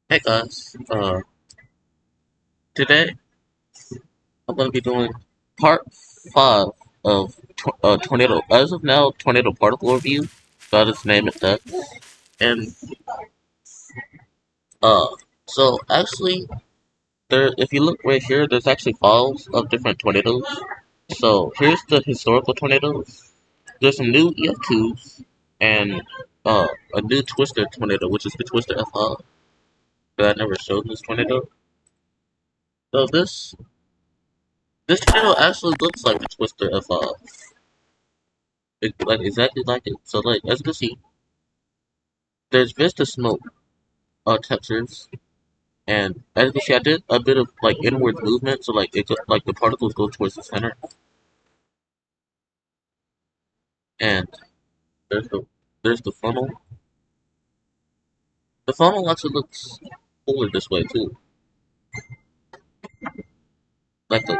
Hey guys, today I'm gonna be doing part 5 of tornado. As of now, tornado particle review. Got its name at that. And uh, so actually, if you look right here, there's actually files of different tornadoes. So here's the historical tornadoes. There's some new EF2s and a new twister tornado, which is the Twister F5 that I never showed this tornado. So this tornado actually looks like the Twister F5. Like exactly like it. So like as you can see, there's Vista smoke textures, and as you can see, I did a bit of like inward movement, so like the particles go towards the center, and there's the there's the funnel. The funnel actually looks cooler this way too, like the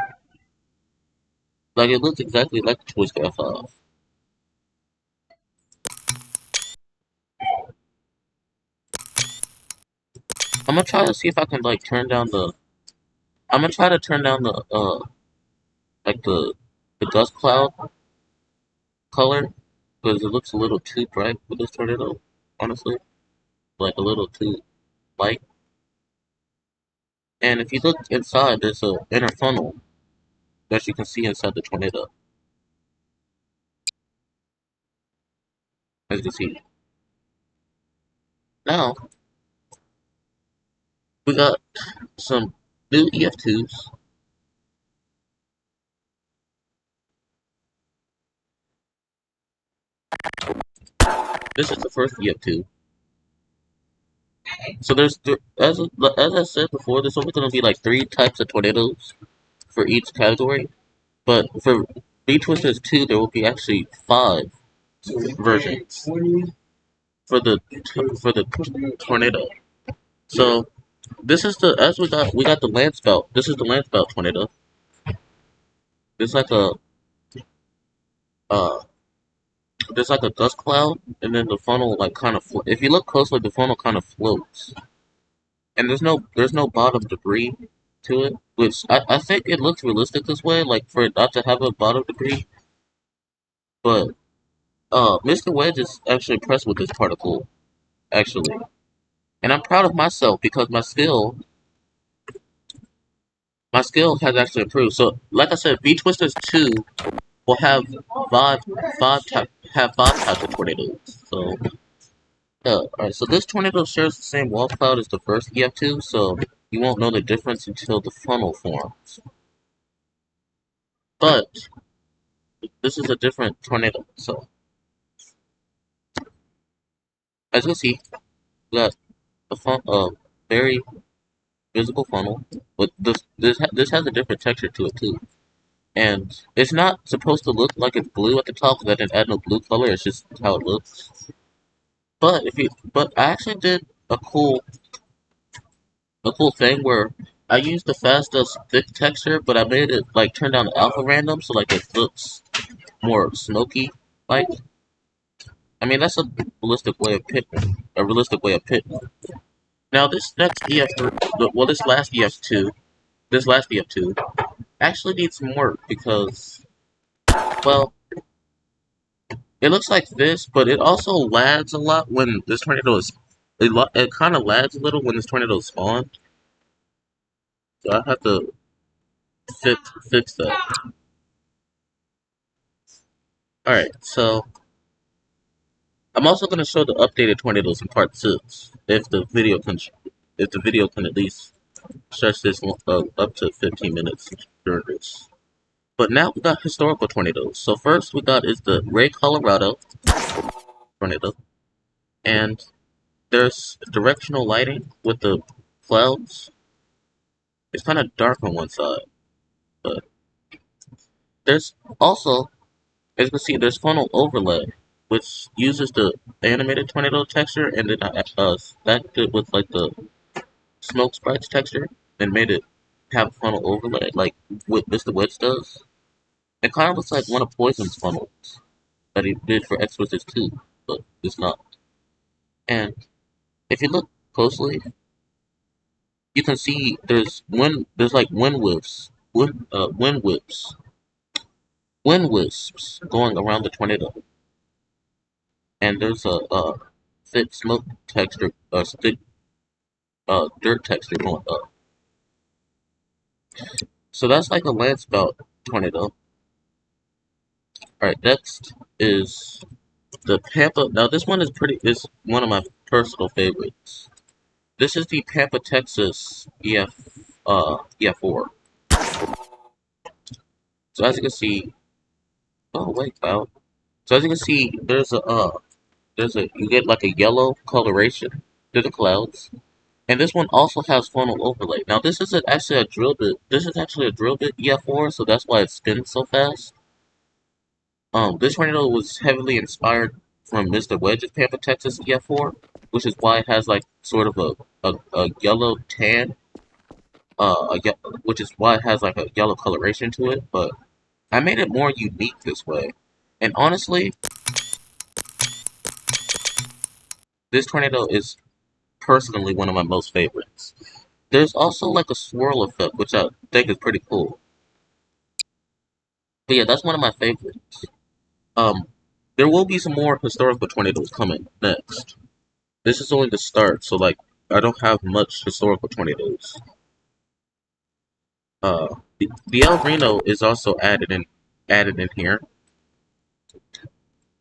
like it looks exactly like the Twister F5. I'm gonna try to see if I can like turn down the. I'm gonna try to turn down the like the dust cloud color because it looks a little too bright with this tornado, honestly, like a little too light. And if you look inside, there's a inner funnel that you can see inside the tornado, as you can see. Now, we got some new EF2s. This is the first EF2. So as I said before, there's only going to be like 3 types of tornadoes for each category. But for VTwisters 2, there will be actually 5 versions for the tornado. So this is the as we got the land spout. This is the land spout tornado. It's like a uh there's like a dust cloud, and then the funnel like kind of if you look closely, the funnel kind of floats, and there's no bottom debris to it, which I think it looks realistic this way, like for it not to have a bottom debris. But Mr. Wedge is actually impressed with this particle actually, and I'm proud of myself because my skill has actually improved. So like I said, V Twisters 2 will have five five types of tornadoes. So yeah, alright, so this tornado shares the same wall cloud as the first EF2, so you won't know the difference until the funnel forms. But this is a different tornado, so as you can see, we got a very visible funnel, but this has a different texture to it too. And it's not supposed to look like it's blue at the top because I didn't add no blue color, it's just how it looks. But I actually did a cool thing where I used the fastest thick texture, but I made it like turn down the alpha random so like it looks more smoky. Like I mean that's a realistic way of pitting. Now this next well this last EF2 actually needs some work because well it looks like this, but it also lags a lot when this tornado is it kind of lags a little when this tornado spawns. So I have to fix that. All right, so I'm also going to show the updated tornadoes in part 6 if the video can at least stretch this up to 15 minutes during this. But now we got historical tornadoes. So first we got is the Ray Colorado tornado, and there's directional lighting with the clouds. It's kind of dark on one side, but there's also, as you can see, there's funnel overlay, which uses the animated tornado texture and then stacked it with like the smoke sprites texture and made it have funnel overlay like what Mr. Wedge does. It kind of looks like one of Poison's funnels that he did for Exorcist 2, but it's not. And if you look closely, you can see there's like wind wisps going around the tornado, and there's a thick smoke texture, thick dirt texture going up. So that's like a land spout tornado. Alright, next is the Pampa. Now this one is one of my personal favorites. This is the Pampa, Texas EF4. So as you can see, oh wait, cloud. So as you can see, you get like a yellow coloration to the clouds, and this one also has funnel overlay. Now this is actually a drill bit. This is actually a drill bit EF4, so that's why it spins so fast. This tornado was heavily inspired from Mr. Wedge's Pampa, Texas EF4, which is why it has like sort of a yellow tan, which is why it has like a yellow coloration to it. But I made it more unique this way, and honestly, this tornado is personally one of my most favorites. There's also like a swirl effect, which I think is pretty cool. But yeah, that's one of my favorites. Um, there will be some more historical tornadoes coming next. This is only the start, so like I don't have much historical tornadoes. The El Reno is also added in here.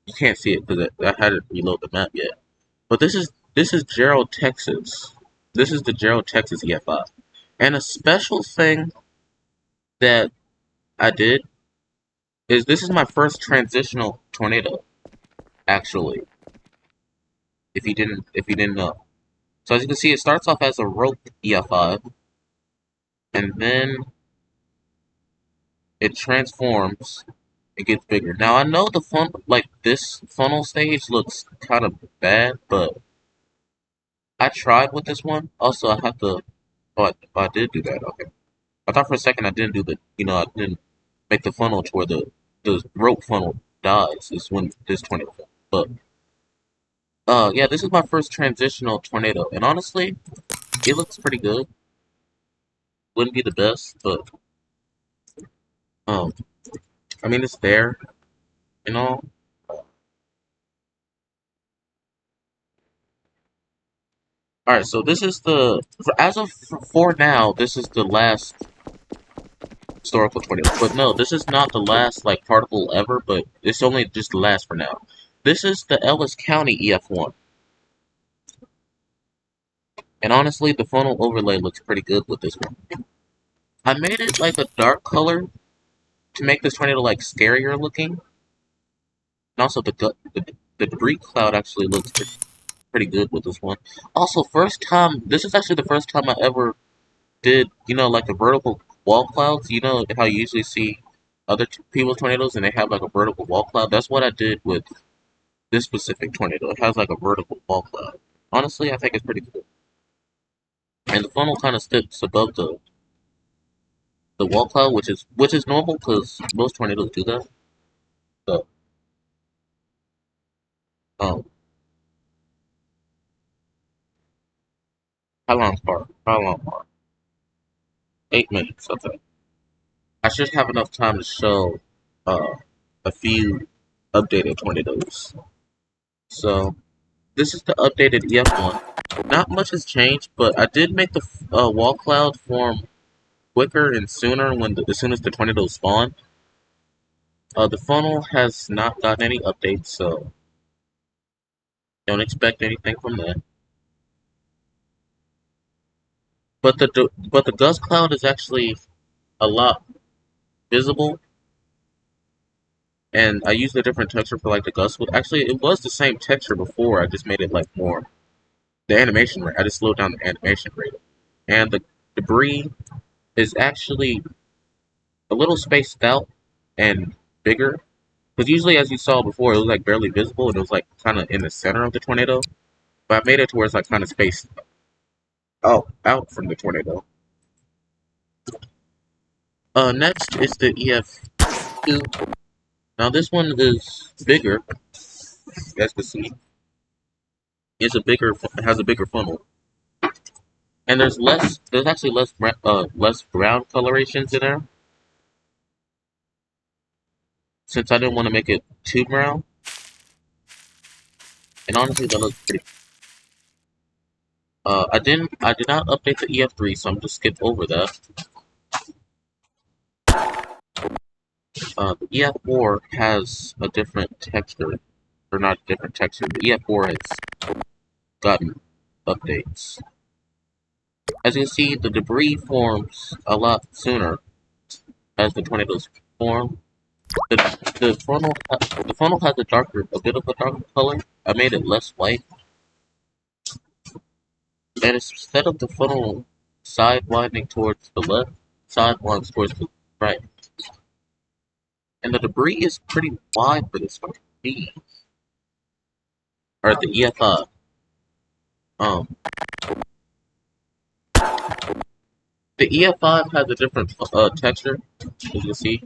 You can't see it because I hadn't reload the map yet. But this is Gerald, Texas. This is the Gerald, Texas EF5. And a special thing that I did is this is my first transitional tornado, actually. If you didn't know. So as you can see, it starts off as a rope EF5, and then it transforms. It gets bigger. Now I know this funnel stage looks kind of bad, but I tried with this one. Also, I have to. I did do that. Okay. I thought for a second I didn't do I didn't make the funnel to where the rope funnel dies. Is when this tornado. But yeah, this is my first transitional tornado, and honestly, it looks pretty good. Wouldn't be the best, but um, I mean it's there, you know. All right, so this is as of for now, this is the last historical tornado. But no, this is not the last like particle ever, but it's only just the last for now. This is the Ellis County EF1. And honestly, the funnel overlay looks pretty good with this one. I made it like a dark color to make this tornado like scarier looking. And also the debris cloud actually looks pretty good with this one. Also, this is actually the first time I ever did, like the vertical wall clouds. You know how you usually see other people's tornadoes and they have like a vertical wall cloud? That's what I did with this specific tornado. It has like a vertical wall cloud. Honestly, I think it's pretty cool. And the funnel kind of sits above the wall cloud, which is normal because most tornadoes do that. So, um, how long part? How long part? 8 minutes. Okay. I should have enough time to show uh, a few updated tornadoes. So this is the updated EF1. Not much has changed, but I did make the wall cloud form quicker and sooner as soon as the tornadoes spawn. The funnel has not gotten any updates, so don't expect anything from that. But the gust cloud is actually a lot visible, and I used a different texture for like the gust. Actually, it was the same texture before. I just made it like more the animation rate. I just slowed down the animation rate, and the debris is actually a little spaced out and bigger. Because usually, as you saw before, it was like barely visible, and it was like kind of in the center of the tornado. But I made it to where it's like kind of spaced out from the tornado. Next is the EF2. Now this one is bigger, as you can see. It has a bigger funnel. And there's actually less brown colorations in there, since I didn't want to make it too brown. And honestly, that looks pretty. I did not update the EF3, so I'm just skip over that. The EF4 has a different texture, or not a different texture. The EF4 has gotten updates. As you can see, the debris forms a lot sooner as the tornadoes form. The, the funnel has a bit of a darker color. I made it less white, and instead of the funnel side winding towards the left, side winds towards the right. And the debris is pretty wide for this one. Or the EF5. Um, the EF5 has a different texture, as you can see.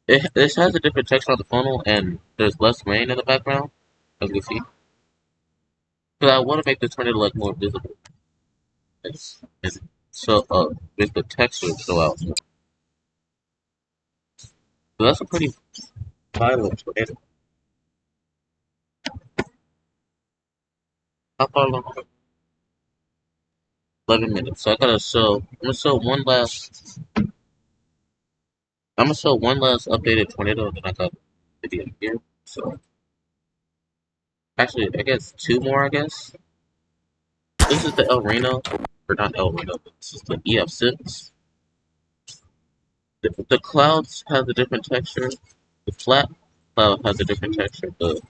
This has a different texture on the funnel, and there's less rain in the background, as you can see. Because I want to make the tornado like more visible. It's so with the texture show out. So that's a pretty violent tornado. How far long? 11 minutes. So I gotta show. I'm gonna show one last updated tornado, and then I got the video here. So actually, I guess two more. I guess this is the El Reno, or not El Reno, but this is the EF6. The clouds have a different texture. The flat cloud has a different texture. The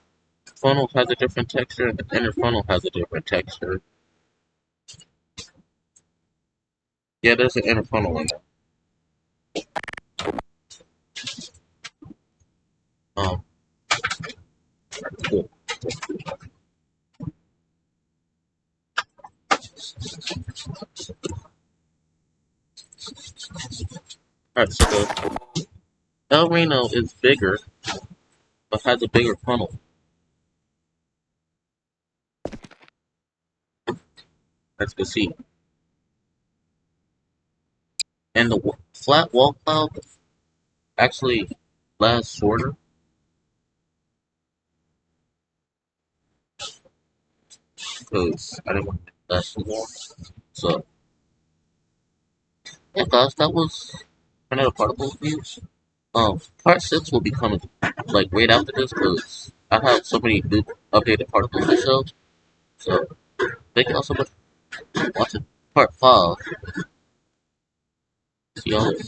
funnel has a different texture, and the inner funnel has a different texture. Yeah, there's an inner funnel in there. Cool. Alright, so the El Reno is bigger, but has a bigger funnel. As you can see. And the flat wall cloud actually lasts shorter. Because I didn't want to last more. So, yeah, guys, that was another particle reviews. Part 6 will be coming, like, right after this, because I have so many new updated particles to show. So, thank you all so much for watching part 5. See y'all later.